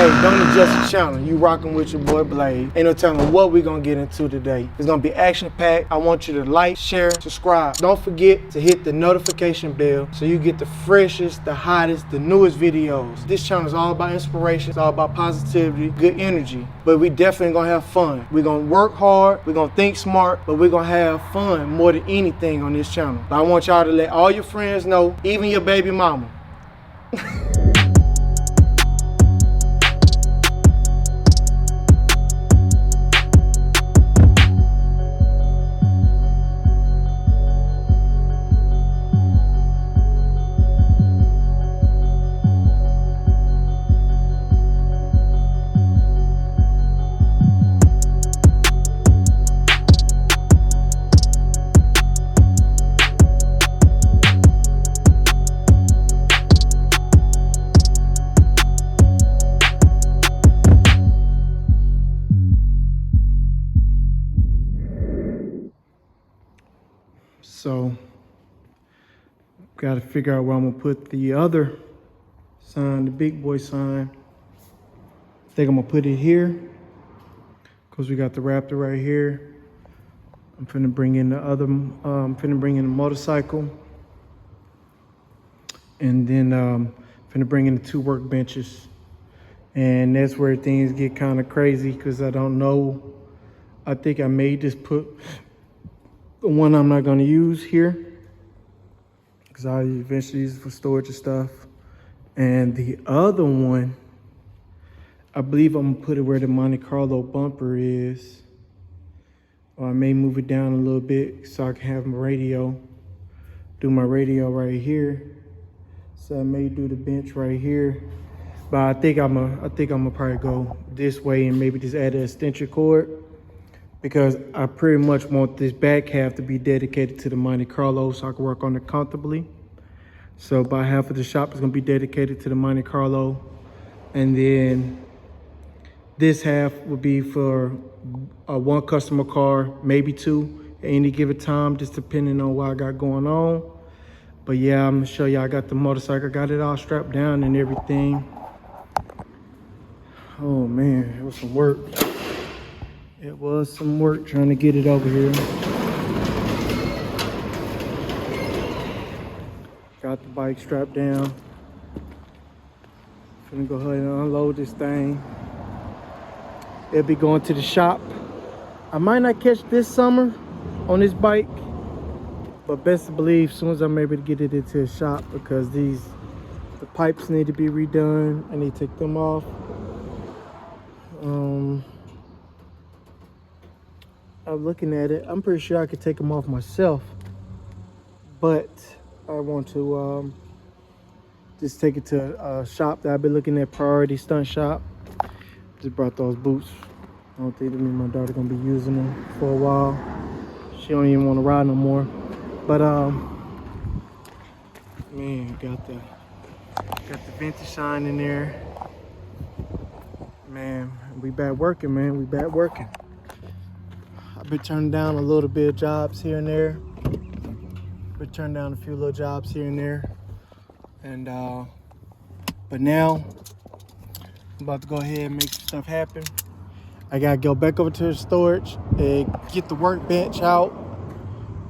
Hey, don't adjust the channel. You rocking with your boy Blade. Ain't no telling what we gonna get into today. It's gonna be action-packed. I want you to like, share, subscribe. Don't forget to hit the notification bell so you get the freshest, the hottest, the newest videos. This channel is all about inspiration. It's all about positivity, good energy. But we definitely gonna have fun. We're gonna work hard. We're gonna think smart, but we're gonna have fun more than anything on this channel. But I want y'all to let all your friends know, even your baby mama. So, got to figure out where I'm gonna put the other sign, the big boy sign. I think I'm gonna put it here, cause we got the Raptor right here. I'm finna bring in the other, finna bring in the motorcycle. And then finna bring in the 2 workbenches. And that's where things get kind of crazy, cause I don't know. I think I may just put the one I'm not gonna use here, because I'll eventually use it for storage and stuff. And the other one, I believe I'm gonna put it where the Monte Carlo bumper is. Or I may move it down a little bit so I can have my radio, do my radio right here. So I may do the bench right here. But I think I'm gonna probably go this way and maybe just add an extension cord, because I pretty much want this back half to be dedicated to the Monte Carlo so I can work on it comfortably. So about half of the shop is gonna be dedicated to the Monte Carlo. And then this half will be for one customer car, maybe 2 at any given time, just depending on what I got going on. But yeah, I'm gonna show you, I got the motorcycle, got it all strapped down and everything. Oh man, it was some work. It was some work trying to get it over here. Got the bike strapped down. Finna go ahead and unload this thing. It'll be going to the shop. I might not catch this summer on this bike, but best to believe as soon as I'm able to get it into the shop, because the pipes need to be redone. I need to take them off. I'm looking at it. I'm pretty sure I could take them off myself, but I want to just take it to a shop that I've been looking at, Priority Stunt Shop. Just brought those boots. I don't think that me and my daughter gonna be using them for a while. She don't even want to ride no more. But man, got the vintage shine in there. Man, we back working, man. We back working. I've been turning down a little bit of jobs here and there. Been turning down a few little jobs here and there. And but now I'm about to go ahead and make some stuff happen. I gotta go back over to the storage and get the workbench out.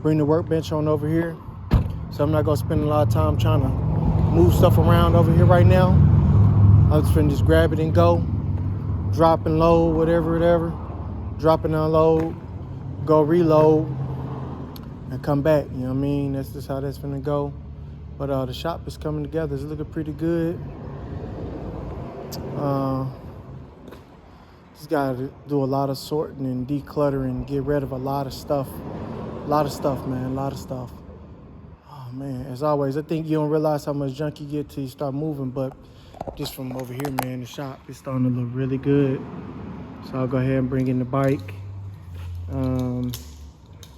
Bring the workbench on over here. So I'm not gonna spend a lot of time trying to move stuff around over here right now. I'm just finna just grab it and go. Drop and load, whatever. Drop and unload. Go reload and come back, you know what I mean? That's just how that's gonna go. But the shop is coming together. It's looking pretty good. Just gotta do a lot of sorting and decluttering, get rid of a lot of stuff. A lot of stuff, man, a lot of stuff. Oh man, as always, I think you don't realize how much junk you get till you start moving, but just from over here, man, the shop is starting to look really good. So I'll go ahead and bring in the bike.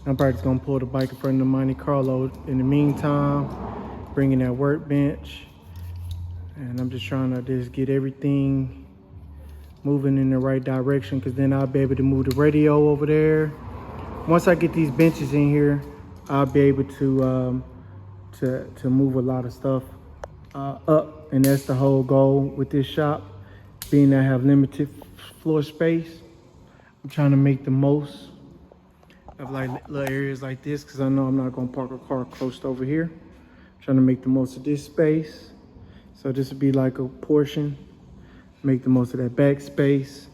I'm probably just gonna pull the bike in front of the Monte Carlo in the meantime, bringing that workbench. And I'm just trying to just get everything moving in the right direction, because then I'll be able to move the radio over there. Once I get these benches in here, I'll be able to move a lot of stuff up, and that's the whole goal with this shop, being that I have limited floor space, I'm trying to make the most of like little areas like this because I know I'm not gonna park a car close to over here. I'm trying to make the most of this space. So this would be like a portion, make the most of that back space.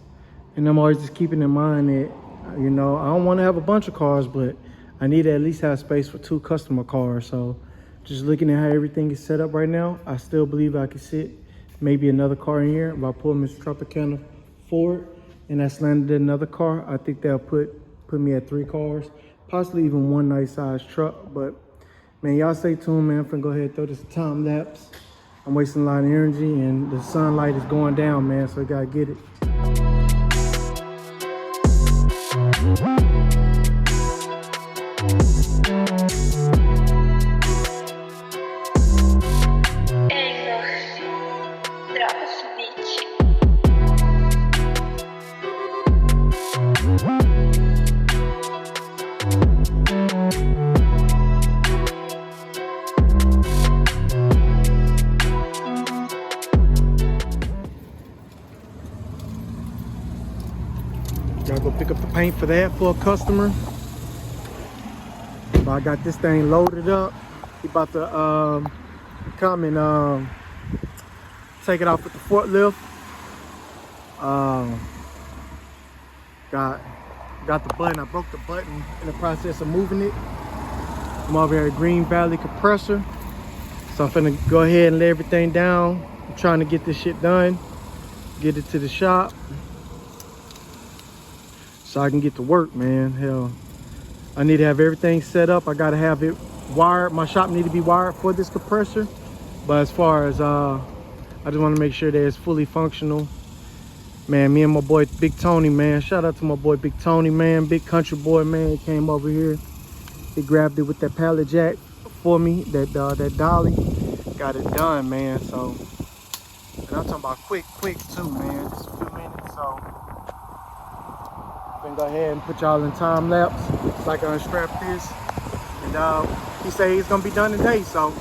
And I'm always just keeping in mind that, you know, I don't want to have a bunch of cars, but I need to at least have space for 2 customer cars. So just looking at how everything is set up right now, I still believe I could sit maybe another car in here. If I pull Mr. Tropicana forward and I slanted another car, I think that'll put me at 3 cars, possibly even 1 nice size truck. But man, y'all stay tuned, man. I'm finna go ahead and throw this time lapse. I'm wasting a lot of energy and the sunlight is going down, man, so I gotta get it. Gotta go pick up the paint for that for a customer. But I got this thing loaded up. He about to come and take it off with the forklift. Got the button. I broke the button in the process of moving it. I'm over here at Green Valley Compressor. So I'm finna go ahead and lay everything down. I'm trying to get this shit done, get it to the shop, so I can get to work, man. Hell, I need to have everything set up. I gotta have it wired. My shop need to be wired for this compressor. But as far as, I just wanna make sure that it's fully functional. Man, me and my boy Big Tony, man. Shout out to my boy Big Tony, man. Big country boy, man. He came over here. He grabbed it with that pallet jack for me, that dolly. Got it done, man. So, and I'm talking about quick too, man. Just a few minutes, so. I'm gonna go ahead and put y'all in time lapse so I can unstrap this. And he said he's gonna be done today, so.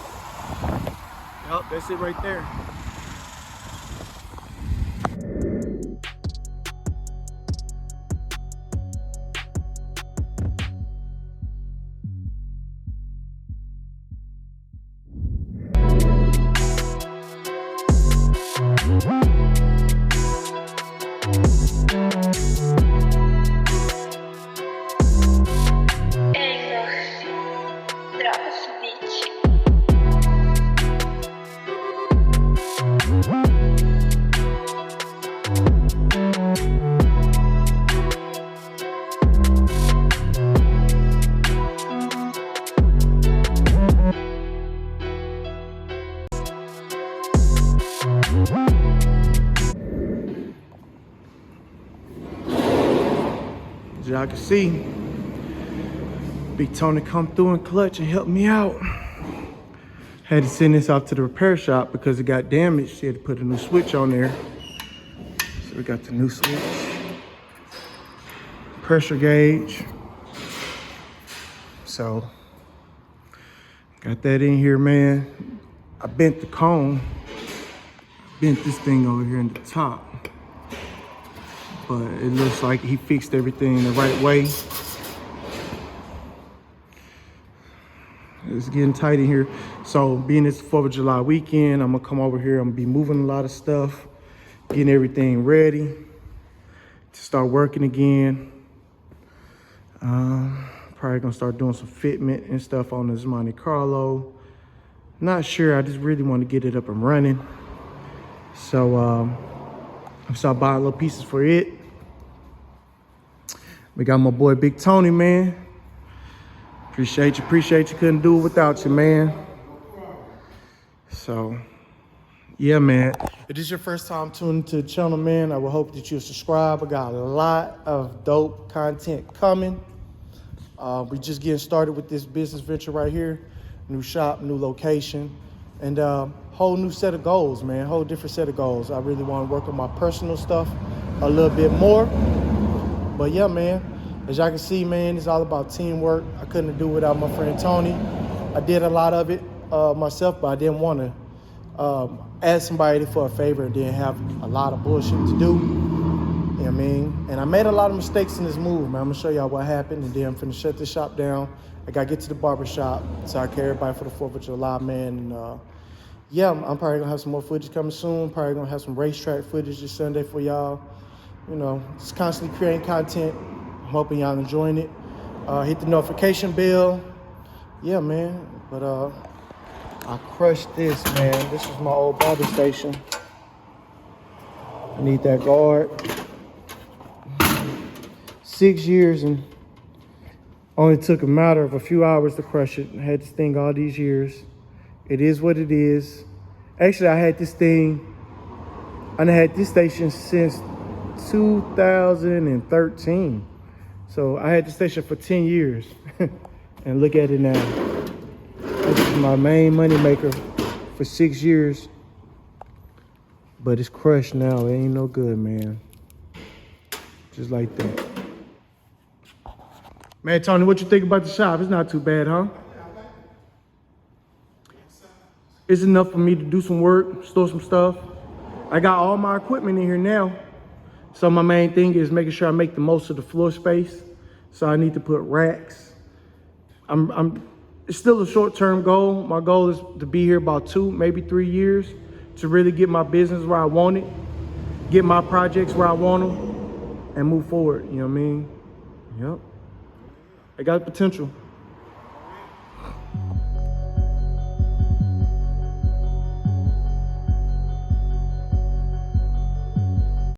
Yup, that's it right there. As y'all can see, Big Tony come through and clutch and help me out. Had to send this off to the repair shop because it got damaged. She had to put a new switch on there. So we got the new switch. Pressure gauge. So, got that in here, man. I bent the cone. Bent this thing over here in the top. But it looks like he fixed everything the right way. It's getting tight in here. So being it's 4th of July weekend, I'm gonna come over here. I'm gonna be moving a lot of stuff, getting everything ready to start working again. Probably gonna start doing some fitment and stuff on this Monte Carlo. Not sure, I just really want to get it up and running. So I'm start buying little pieces for it. We got my boy Big Tony, man. Appreciate you, couldn't do it without you, man. So, yeah, man. If this is your first time tuning to the channel, man, I would hope that you'll subscribe. I got a lot of dope content coming. We just getting started with this business venture right here. New shop, new location, and whole new set of goals, man. Whole different set of goals. I really want to work on my personal stuff a little bit more. But yeah, man, as y'all can see, man, it's all about teamwork. I couldn't do it without my friend Tony. I did a lot of it myself, but I didn't want to ask somebody for a favor and then have a lot of bullshit to do. You know what I mean? And I made a lot of mistakes in this move, man. I'm gonna show y'all what happened, and then I'm finna shut this shop down. I gotta get to the barber shop so I carry everybody for the 4th of July, man. And yeah, I'm probably gonna have some more footage coming soon. Probably gonna have some racetrack footage this Sunday for y'all. You know, just constantly creating content. I'm hoping y'all enjoying it. Hit the notification bell. Yeah, man. But I crushed this, man. This is my old barber station. I need that guard. 6 years, and only took a matter of a few hours to crush it. I had this thing all these years. It is what it is. Actually, I had this thing, and I had this station since 2013. So I had this station for 10 years. And look at it now. This is my main money maker for 6 years. But it's crushed now. It ain't no good, man. Just like that. Man, Tony, what you think about the shop? It's not too bad, huh? It's enough for me to do some work, store some stuff. I got all my equipment in here now. So my main thing is making sure I make the most of the floor space. So I need to put racks. It's still a short-term goal. My goal is to be here about 2, maybe 3 years to really get my business where I want it, get my projects where I want them, and move forward, you know what I mean? Yep. I got potential.